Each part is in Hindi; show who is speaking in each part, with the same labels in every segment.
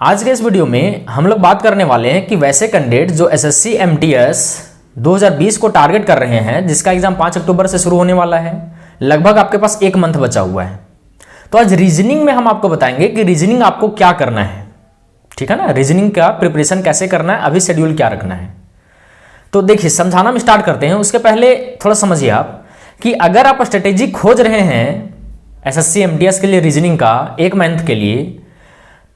Speaker 1: आज के इस वीडियो में हम लोग बात करने वाले हैं कि वैसे कैंडिडेट जो एसएससी एमटीएस 2020 को टारगेट कर रहे हैं, जिसका एग्जाम 5 अक्टूबर से शुरू होने वाला है, लगभग आपके पास 1 मंथ बचा हुआ है। तो आज रीजनिंग में हम आपको बताएंगे कि रीजनिंग आपको क्या करना है, ठीक है ना। रीजनिंग का प्रिपरेशन कैसे करना है, अभी शेड्यूल क्या रखना है। तो देखिए, समझाना हम स्टार्ट करते हैं। उसके पहले थोड़ा समझिए आप कि अगर आप स्ट्रेटेजी खोज रहे हैं एसएससी एमटीएस के लिए रीजनिंग का 1 मंथ के लिए,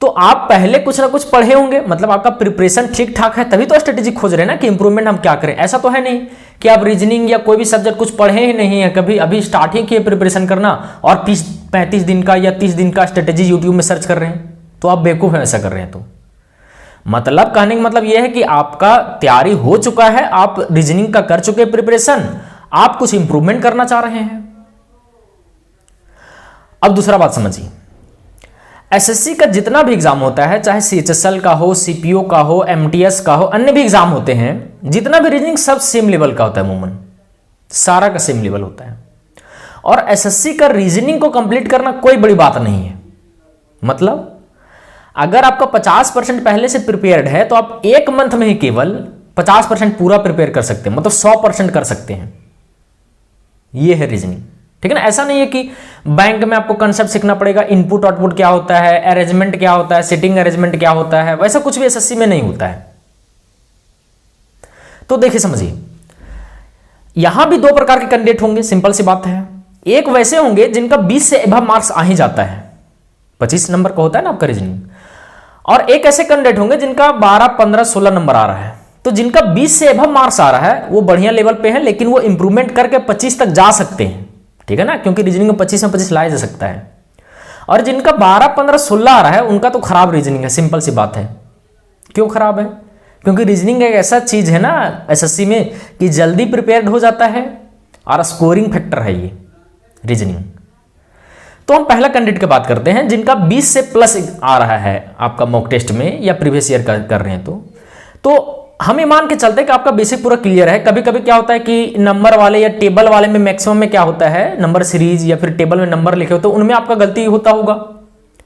Speaker 1: तो आप पहले कुछ ना कुछ पढ़े होंगे, मतलब आपका प्रिपरेशन ठीक ठाक है, तभी तो स्ट्रेटेजी खोज रहे हैं ना कि इंप्रूवमेंट हम क्या करें। ऐसा तो है नहीं कि आप रीजनिंग या कोई भी सब्जेक्ट कुछ पढ़े ही नहीं है कभी, अभी स्टार्ट ही किए प्रिपरेशन करना और 35 दिन का या 30 दिन का स्ट्रेटेजी यूट्यूब में सर्च कर रहे हैं, तो आप बेवकूफ है ऐसा कर रहे हैं। तो मतलब कहने का मतलब यह है कि आपका तैयारी हो चुका है, आप रीजनिंग का कर चुके प्रिपरेशन, आप कुछ इंप्रूवमेंट करना चाह रहे हैं। अब दूसरा बात समझिए, एसएससी का जितना भी एग्जाम होता है, चाहे सीएचएसएल का हो, सीपीओ का हो, एमटीएस का हो, अन्य भी एग्जाम होते हैं, जितना भी रीजनिंग सब सेम लेवल का होता है, अमूमन सारा का सेम लेवल होता है। और एसएससी का रीजनिंग को कंप्लीट करना कोई बड़ी बात नहीं है। मतलब अगर आपका 50% पहले से प्रिपेयर्ड है तो आप 1 मंथ में ही केवल 50% पूरा प्रिपेयर कर सकते हैं, मतलब 100% कर सकते हैं। यह है रीजनिंग, ठीक है ना। ऐसा नहीं है कि बैंक में आपको कंसेप्ट सीखना पड़ेगा, इनपुट आउटपुट क्या होता है, अरेंजमेंट क्या होता है, सिटिंग अरेंजमेंट क्या होता है, वैसा कुछ भी एसएससी में नहीं होता है। तो देखिए समझिए, यहां भी 2 प्रकार के कैंडिडेट होंगे, सिंपल सी बात है। एक वैसे होंगे जिनका 20 से अबव मार्क्स आ ही जाता है, 25 नंबर का होता है ना आपका रीजनिंग, और एक ऐसे कैंडिडेट होंगे जिनका 12, 15, 16 नंबर आ रहा है। तो जिनका 20 से अबव मार्क्स आ रहा है वो बढ़िया लेवल पे है, लेकिन वो इंप्रूवमेंट करके 25 तक जा सकते हैं, ठीक है ना, क्योंकि रीजनिंग में 25 में 25 लाया जा सकता है। और जिनका 12, 15, 16 आ रहा है उनका तो खराब रीजनिंग है, सिंपल सी बात है। क्यों खराब है? क्योंकि रीजनिंग एक ऐसा चीज है ना एसएससी में कि जल्दी प्रिपेयर्ड हो जाता है और स्कोरिंग फैक्टर है ये रीजनिंग। तो हम पहला कैंडिडेट की बात करते हैं जिनका 20 से प्लस आ रहा है आपका मॉक टेस्ट में या प्रीवियस ईयर कर रहे हैं। तो हम ये मान के चलते हैं कि आपका बेसिक पूरा क्लियर है। कभी कभी क्या होता है कि नंबर वाले या टेबल वाले में मैक्सिमम में क्या होता है, नंबर सीरीज या फिर टेबल में नंबर लिखे होते हैं, उनमें आपका गलती होता होगा,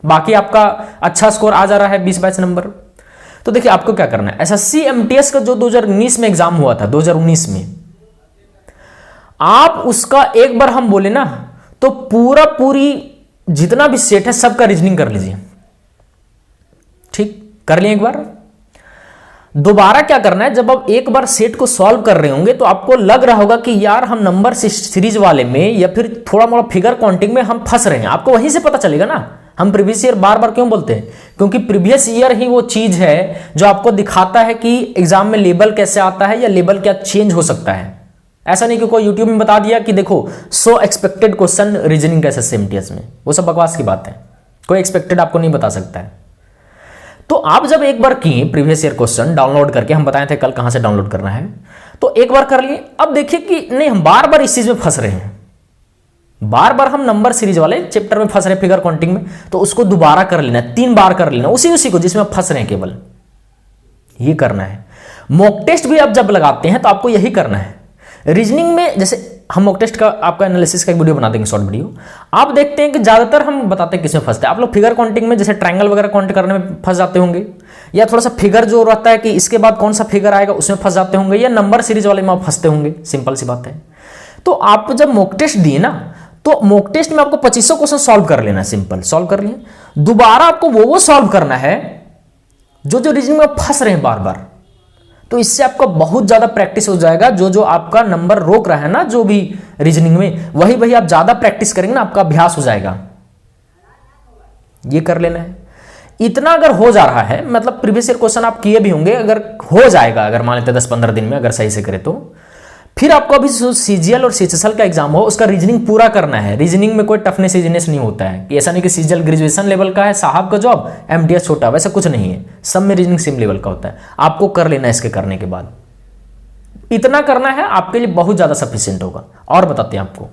Speaker 1: बाकी आपका अच्छा स्कोर आ जा रहा है 20-22 नंबर। तो देखिए आपको क्या करना है, एसएससी एमटीएस का जो 2019 में एग्जाम हुआ था, 2019 में, आप उसका एक बार हम बोले ना तो पूरी जितना भी सेट है सबका रीजनिंग कर लीजिए। ठीक कर लिए एक बार। दोबारा क्या करना है, जब आप एक बार सेट को सॉल्व कर रहे होंगे तो आपको लग रहा होगा कि यार हम नंबर सीरीज वाले में या फिर थोड़ा मोड़ा फिगर काउंटिंग में हम फंस रहे हैं। आपको वहीं से पता चलेगा ना। हम प्रीवियस ईयर बार बार क्यों बोलते हैं, क्योंकि प्रीवियस ईयर ही वो चीज है जो आपको दिखाता है कि एग्जाम में लेवल कैसे आता है या लेवल क्या चेंज हो सकता है। ऐसा नहीं कि कोई यूट्यूब में बता दिया कि देखो सो एक्सपेक्टेड क्वेश्चन रीजनिंग का एसएससी एमटीएस में, वो सब बकवास की बात है। कोई एक्सपेक्टेड आपको नहीं बता सकता है। तो आप जब एक बार किए प्रीवियस ईयर क्वेश्चन डाउनलोड करके, हम बताए थे कल कहां से डाउनलोड करना है, तो एक बार कर लिए। अब देखिए कि नहीं, हम बार बार इस चीज में फंस रहे हैं, बार बार हम नंबर सीरीज वाले चैप्टर में फंस रहे हैं, फिगर काउंटिंग में, तो उसको दोबारा कर लेना, 3 बार कर लेना, उसी को जिसमें फंस रहे हैं, केवल ये करना है। मॉक टेस्ट भी आप जब लगाते हैं तो आपको यही करना है। रीजनिंग में जैसे हम मॉक टेस्ट का आपका एनालिसिस का एक वीडियो बना देंगे, शॉर्ट वीडियो। आप देखते हैं कि ज्यादातर हम बताते हैं किसमें फंसते हैं। आप लोग फिगर काउंटिंग में जैसे ट्रायंगल वगैरह काउंट करने में फंस जाते होंगे, या थोड़ा सा फिगर जो रहता है कि इसके बाद कौन सा फिगर आएगा उसमें फंस जाते होंगे, या नंबर सीरीज वाले में आप फंसते होंगे। सिंपल सी बात है। तो आप जब मॉक टेस्ट दिए ना, तो मॉक टेस्ट में आपको 2500 क्वेश्चन सॉल्व कर लेना है, सिंपल सॉल्व कर लिए। दोबारा आपको वो सॉल्व करना है जो रीजनिंग में फंस रहे हैं बार बार। तो इससे आपका बहुत ज्यादा प्रैक्टिस हो जाएगा। जो आपका नंबर रोक रहा है ना जो भी रीजनिंग में, वही आप ज्यादा प्रैक्टिस करेंगे ना, आपका अभ्यास हो जाएगा। ये कर लेना है। इतना अगर हो जा रहा है, मतलब प्रीवियस ईयर क्वेश्चन आप किए भी होंगे, अगर हो जाएगा, अगर मान लेते 10-15 दिन में अगर सही से करें, तो फिर आपको अभी सीजीएल और सीएचएसएल का एग्जाम हो उसका रीजनिंग पूरा करना है। रीजनिंग में कोई टफनेस इजीनेस नहीं होता है कि ऐसा नहीं कि सीजीएल ग्रेजुएशन लेवल का है साहब का जॉब, एमटीएस छोटा, वैसा कुछ नहीं है। सब में रीजनिंग सेम लेवल का होता है। आपको कर लेना है। इसके करने के बाद इतना करना है, आपके लिए बहुत ज्यादा सफिशिएंट होगा। और बताते हैं आपको,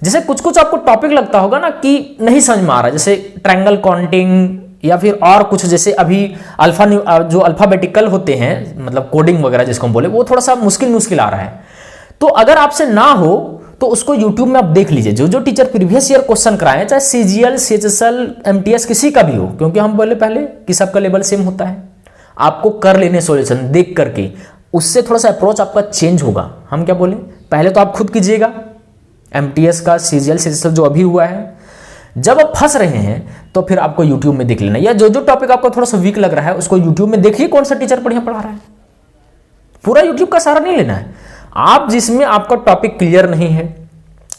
Speaker 1: जैसे कुछ आपको टॉपिक लगता होगा ना कि नहीं समझ में आ रहा है, जैसे ट्रायंगल काउंटिंग या फिर और कुछ, जैसे अभी जो अल्फाबेटिकल होते हैं, मतलब कोडिंग वगैरह जिसको हम बोले, वो थोड़ा सा मुश्किल आ रहा है। तो अगर आपसे ना हो तो उसको यूट्यूब में आप देख लीजिए, जो जो टीचर प्रीवियस ईयर क्वेश्चन कराए, चाहे सीजीएल, सीएचएसएल, एमटीएस किसी का भी हो, क्योंकि हम बोले पहले कि सबका लेवल सेम होता है। आपको कर लेने सॉल्यूशन देख करके, उससे थोड़ा सा अप्रोच आपका चेंज होगा। हम क्या बोले, पहले तो आप खुद कीजिएगा एमटीएस का, सीजीएल, सीएचएसएल जो अभी हुआ है। जब आप फंस रहे हैं तो फिर आपको यूट्यूब में देख लेना, या जो जो टॉपिक आपको थोड़ा सा वीक लग रहा है उसको यूट्यूब में देखिए कौन सा टीचर बढ़िया पढ़ा रहा है। पूरा यूट्यूब का सहारा नहीं लेना है। आप जिसमें आपका टॉपिक क्लियर नहीं है,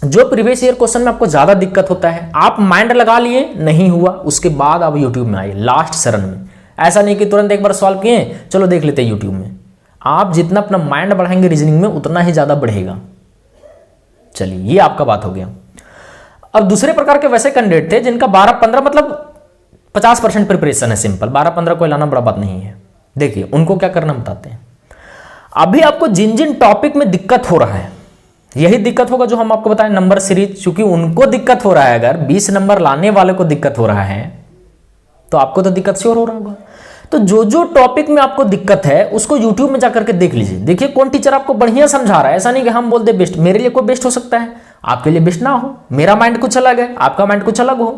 Speaker 1: जो प्रीवियस ईयर क्वेश्चन में आपको ज्यादा दिक्कत होता है, आप माइंड लगा लिए, नहीं हुआ, उसके बाद आप यूट्यूब में आइए लास्ट चरण में। ऐसा नहीं कि तुरंत एक बार सॉल्व किए चलो देख लेते हैं यूट्यूब में। आप जितना अपना माइंड बढ़ाएंगे रीजनिंग में उतना ही ज्यादा बढ़ेगा। चलिए, ये आपका बात हो गया। अब दूसरे प्रकार के वैसे कैंडिडेट थे जिनका 12-15 मतलब 50% प्रिपरेशन है, सिंपल 12-15 को लाना बड़ा बात नहीं है। देखिए उनको क्या करना बताते हैं। अभी आपको जिन जिन टॉपिक में दिक्कत हो रहा है, यही दिक्कत होगा जो हम आपको बताएं नंबर सीरीज, क्योंकि उनको दिक्कत हो रहा है। अगर 20 नंबर लाने वाले को दिक्कत हो रहा है तो आपको तो दिक्कत श्योर हो रहा होगा। तो जो जो टॉपिक में आपको दिक्कत है उसको यूट्यूब में जाकर के देख लीजिए। देखिए कौन टीचर आपको बढ़िया समझा रहा है। ऐसा नहीं कि हम बोलते बेस्ट, मेरे लिए कोई बेस्ट हो सकता है, आपके लिए बेस्ट ना हो। मेरा माइंड कुछ अलग है, आपका माइंड कुछ अलग हो,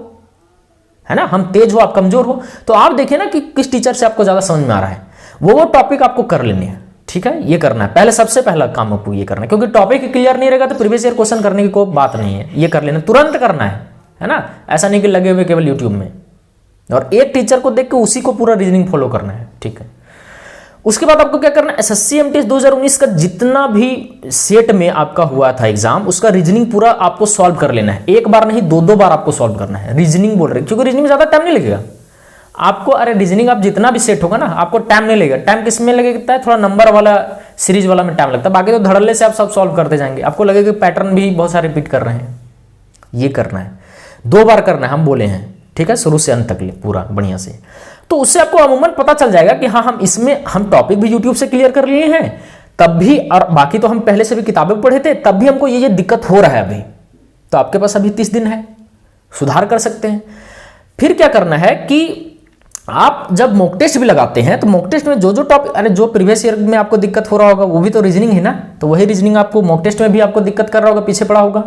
Speaker 1: है ना। हम तेज हो, आप कमजोर हो, तो आप देखिए ना कि किस टीचर से आपको ज्यादा समझ में आ रहा है। वो टॉपिक आपको कर लेने हैं, ठीक है। ये करना है पहले, सबसे पहला काम आपको ये करना है, क्योंकि टॉपिक क्लियर नहीं रहेगा तो प्रीवियस ईयर क्वेश्चन करने की कोई बात नहीं है। ये कर लेना, तुरंत करना है ना। ऐसा नहीं कि लगे हुए केवल यूट्यूब में और एक टीचर को देख के उसी को पूरा रीजनिंग फॉलो करना है, ठीक है। उसके बाद आपको क्या करना है, एसएससी एमटीएस 2019 का जितना भी सेट में आपका हुआ था एग्जाम, उसका रीजनिंग पूरा आपको सॉल्व कर लेना है। एक बार नहीं, दो बार आपको सॉल्व करना है। रीजनिंग बोल रहे हैं क्योंकि रीजनिंग में ज्यादा टाइम नहीं लगेगा आपको। अरे रीजनिंग आप जितना भी सेट होगा ना, आपको टाइम नहीं लगेगा। टाइम किस में लगेगा, थोड़ा नंबर वाला सीरीज वाला में टाइम लगता है, बाकी तो धड़ल्ले से आप सब सॉल्व करते जाएंगे। आपको लगेगा कि पैटर्न भी बहुत सारे रिपीट कर रहे हैं। ये करना है, 2 बार करना है, हम बोले हैं, ठीक है, शुरू से अंत तक पूरा बढ़िया से। तो उससे आपको अमूमन पता चल जाएगा कि हाँ, हम इसमें हम टॉपिक भी यूट्यूब से क्लियर कर लिए हैं तब भी, और बाकी तो हम पहले से भी किताबें पढ़े थे, तब भी हमको ये दिक्कत हो रहा है अभी। तो आपके पास अभी 30 दिन है, सुधार कर सकते हैं। फिर क्या करना है कि आप जब मॉक टेस्ट भी लगाते हैं तो मॉक टेस्ट में जो जो टॉपिक, अरे जो प्रीवियस ईयर में आपको दिक्कत हो रहा होगा वो भी तो रीजनिंग है ना, तो वही रीजनिंग आपको मॉक टेस्ट में भी आपको दिक्कत कर रहा होगा, पीछे पड़ा होगा।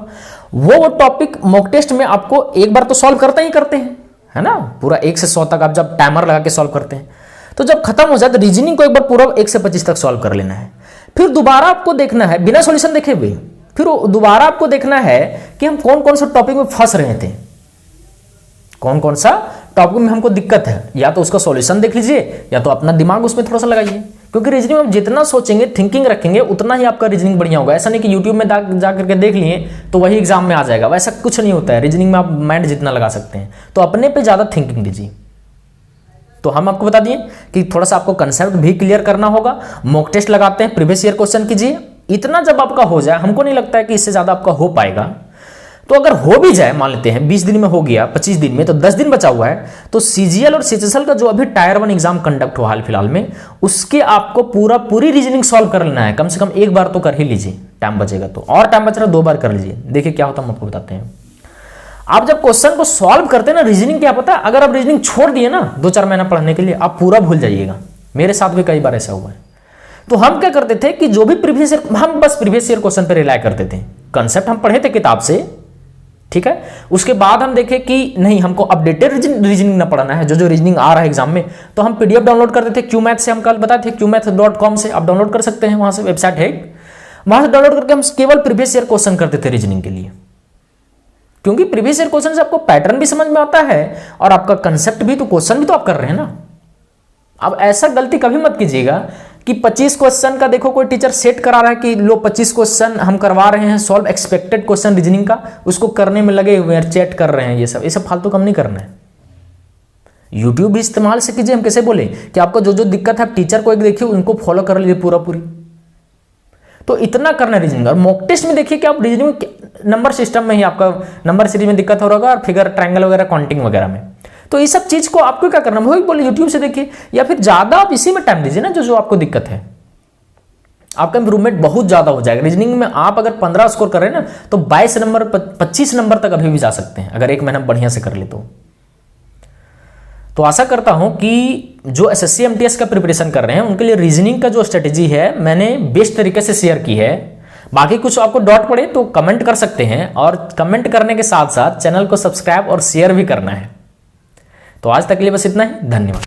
Speaker 1: वो टॉपिक मॉक टेस्ट में आपको एक बार तो सॉल्व करते हैं, है ना। पूरा 1 से 100 तक आप जब टाइमर लगा के सॉल्व करते हैं, तो जब खत्म हो जाए तो रीजनिंग को एक बार पूरा 1 से 25 तक सॉल्व कर लेना है। फिर दोबारा आपको देखना है, बिना सॉल्यूशन देखे हुए, फिर दोबारा आपको देखना है कि हम कौन कौन सा टॉपिक में फंस रहे थे, कौन कौन सा टॉपिक में हमको दिक्कत है। या तो उसका सॉल्यूशन देख लीजिए, या तो अपना दिमाग उसमें थोड़ा सा लगाइए, क्योंकि रीजनिंग में जितना सोचेंगे, थिंकिंग रखेंगे, उतना ही आपका रीजनिंग बढ़िया होगा। ऐसा नहीं कि यूट्यूब में जा करके देख लिए तो वही एग्जाम में आ जाएगा, वैसा कुछ नहीं होता है। रीजनिंग में आप माइंड जितना लगा सकते हैं, तो अपने पे ज्यादा थिंकिंग दीजिए। तो हम आपको बता दिए कि थोड़ा सा आपको कंसेप्ट भी क्लियर करना होगा। मॉक टेस्ट लगाते हैं, प्रीवियस ईयर क्वेश्चन कीजिए। इतना जब आपका हो जाए, हमको नहीं लगता है कि इससे ज्यादा आपका हो पाएगा। तो अगर हो भी जाए, मान लेते हैं 20 दिन में हो गया, 25 दिन में, तो 10 दिन बचा हुआ है, तो सीजीएल और सीएचएसएल का जो अभी टायर 1 एग्जाम कंडक्ट हुआ हाल फिलहाल में, उसके आपको पूरी रीजनिंग सॉल्व कर लेना है। कम से कम एक बार तो कर ही लीजिए, टाइम बचेगा तो। और टाइम बच रहा है, 2 बार कर लीजिए, देखिए क्या होता है, हम आपको बताते हैं। आप जब क्वेश्चन को सॉल्व करते हैं ना, रीजनिंग क्या पता है, अगर आप रीजनिंग छोड़ दिए ना 2-4 महीना पढ़ने के लिए, आप पूरा भूल जाइएगा। मेरे साथ भी कई बार ऐसा हुआ है। तो हम क्या करते थे कि जो भी प्रीवियस ईयर, हम बस प्रीवियस ईयर क्वेश्चन पर रिलाय करते थे। कंसेप्ट हम पढ़े थे किताब से, ठीक है। उसके बाद हम देखें कि नहीं, हमको अपडेटेड रीजनिंग ना पढ़ना है, जो रीजनिंग आ रहा है एग्जाम में, तो हम पीडीएफ डाउनलोड करते थे QMath से। हम कल बताए थे qmath.com से आप डाउनलोड कर सकते हैं, वहां से वेबसाइट है, वहां से डाउनलोड करके हम केवल प्रीवियस ईयर क्वेश्चन करते थे रीजनिंग के लिए। क्योंकि प्रीवियस ईयर क्वेश्चन से आपको पैटर्न भी समझ में आता है और आपका कंसेप्ट भी, तो क्वेश्चन भी तो आप कर रहे हैं ना। अब ऐसा गलती कभी मत कीजिएगा कि 25 क्वेश्चन का देखो कोई टीचर सेट करा रहा है कि लो 25 क्वेश्चन हम करवा रहे हैं सॉल्व, एक्सपेक्टेड क्वेश्चन रीजनिंग का, उसको करने में लगे हुए हैं, चैट कर रहे हैं। ये सब फालतू काम नहीं करना है। यूट्यूब भी इस्तेमाल से कीजिए। हम कैसे बोले कि आपको जो जो दिक्कत है, आप टीचर को एक देखिए, उनको फॉलो कर लीजिए पूरी। तो इतना करना है रीजनिंग। और मॉक टेस्ट में देखिए कि आप रीजनिंग नंबर सिस्टम में ही आपका नंबर सीरीज में दिक्कत हो रहा होगा, और फिगर, ट्रायंगल वगैरह, काउंटिंग वगैरह में। तो ये सब चीज को आपको क्या करना है, बोले यूट्यूब से देखिए, या फिर ज्यादा आप इसी में टाइम दीजिए ना, जो आपको दिक्कत है। आपका इंप्रूवमेंट बहुत ज्यादा हो जाएगा। रीजनिंग में आप अगर 15 स्कोर कर रहे हैं ना, तो 22 नंबर 25 नंबर तक अभी भी जा सकते हैं, अगर 1 महीना बढ़िया से कर ले तो आशा करता हूं कि जो एसएससी एमटीएस का प्रिपरेशन कर रहे हैं उनके लिए रीजनिंग का जो स्ट्रेटेजी है मैंने बेस्ट तरीके से शेयर की है। बाकी कुछ आपको डाउट पड़े तो कमेंट कर सकते हैं, और कमेंट करने के साथ साथ चैनल को सब्सक्राइब और शेयर भी करना है। तो आज तक के लिए बस इतना ही, धन्यवाद।